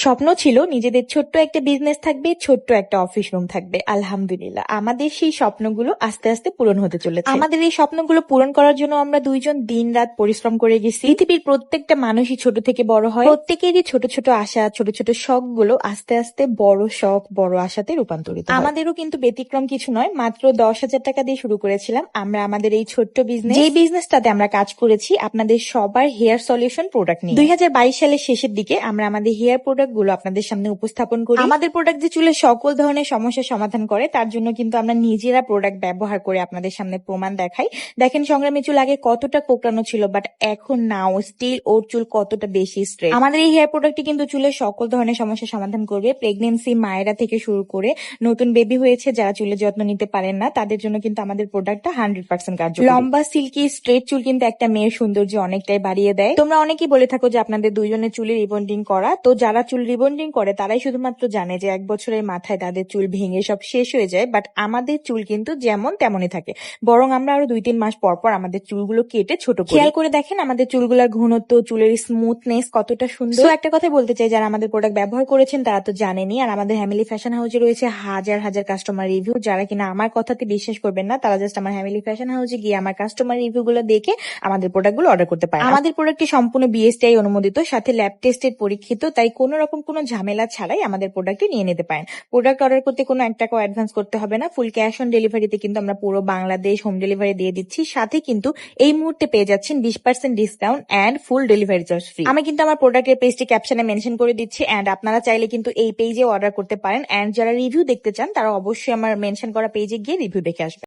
স্বপ্ন ছিল নিজেদের ছোট্ট একটা বিজনেস থাকবে, ছোট্ট একটা অফিস রুম থাকবে। আলহামদুলিল্লাহ আমাদের সেই স্বপ্নগুলো আস্তে আস্তে পূরণ হতে চলেছে। আমাদের এই স্বপ্নগুলো পূরণ করার জন্য আমরা দুইজন দিন রাত পরিশ্রম করে গেছি। পৃথিবীর প্রত্যেকটা মানুষই ছোট থেকে বড় হয়, প্রত্যেকেরই ছোট ছোট আশা, ছোট ছোট শখ গুলো আস্তে আস্তে বড় শখ, বড় আশাতে রূপান্তরিত হয়। আমাদেরও কিন্তু ব্যতিক্রম কিছু নয়। মাত্র 10,000 টাকা দিয়ে শুরু করেছিলাম আমরা আমাদের এই ছোট্ট বিজনেস। যে বিজনেসটাতে আমরা কাজ করেছি আপনাদের সবার হেয়ার সলিউশন প্রোডাক্ট নিয়ে। 2022 সালের শেষের দিকে আমরা আমাদের হেয়ার প্রোডাক্ট গুলো আপনাদের সামনে উপস্থাপন করি। আমাদের প্রোডাক্ট যে চুলের সকল ধরনের সমস্যার সমাধান করে তার জন্য কিন্তু আমরা নিজেরা প্রোডাক্ট ব্যবহার করে আপনাদের সামনে প্রমাণ দেখাই। দেখেন সংগ্রামী চুল আগে কতটা কোঁকড়ানো ছিল, বাট এখন নাও স্টিল ওর চুল কতটা বেশি স্ট্রেট। আমাদের এই হেয়ার প্রোডাক্টটি কিন্তু চুলের সকল ধরনের সমস্যার সমাধান করবে। প্রেগনেন্সি মায়েরা থেকে শুরু করে নতুন বেবি হয়েছে যারা চুলের যত্ন নিতে পারেন না তাদের জন্য কিন্তু আমাদের প্রোডাক্টটা 100% কার্যকরী। লম্বা সিল্কি স্ট্রেট চুল কিন্তু একটা মেয়ের সৌন্দর্য অনেকটাই বাড়িয়ে দেয়। তোমরা অনেকেই বলে থাকো যে আপনাদের দুইজনের চুলে রিবন্ডিং করা, তো যারা চুল রিবন্ডিং করে তারাই শুধুমাত্র জানে যে 1 বছরের মাথায় তাদের চুল ভেঙে সব শেষ হয়ে যায়, বাট আমাদের চুল কিন্তু যেমন তেমনই থাকে। বরং আমরা আরো 2-3 মাস পর পর আমাদের চুলগুলো কেটে ছোট করি। খেয়াল করে দেখেন আমাদের চুলগুলোর ঘনত্ব, চুলের স্মুথনেস কতটা সুন্দর। একটা কথা বলতে চাই, যারা আমাদের প্রোডাক্ট ব্যবহার করেছেন তারা তো জানেনই। আর আমাদের হ্যামিলি ফ্যাশন হাউসে রয়েছে হাজার হাজার কাস্টমার রিভিউ, যারা কিনা আমার কথাতে বিশ্বাস করবেন না তারা জাস্ট আমার হ্যামিলি ফ্যাশন হাউসে গিয়ে আমার কাস্টমার রিভিউ গুলো দেখে আমাদের প্রোডাক্ট গুলো অর্ডার করতে পারেন। আমাদের প্রোডাক্টটি সম্পূর্ণ বিএসটিআই অনুমোদিত, সাথে ল্যাব টেস্টেড পরীক্ষিত, তাই কোনো রকম কোনো ঝামেলা ছাড়াই আমাদের প্রোডাক্টটি নিয়ে নিতে পারেন। প্রোডাক্ট অর্ডার করতে কোনো 1 টাকাও অ্যাডভান্স করতে হবে না। ফুল ক্যাশ অন ডেলিভারিতে কিন্তু আমরা পুরো বাংলাদেশ হোম ডেলিভারি দিয়ে দিচ্ছি। সাথে কিন্তু এই মুহূর্তে পেয়ে যাচ্ছেন 20% discount and full delivery charge free. আমি কিন্তু আমার প্রোডাক্টের পেজটি ক্যাপশনে মেনশন করে দিচ্ছি, এন্ড আপনারা চাইলে কিন্তু এই পেজে অর্ডার করতে পারেন। এন্ড যারা রিভিউ দেখতে চান তারা অবশ্যই আমার মেনশন করা পেজে গিয়ে রিভিউ দেখে আসবেন।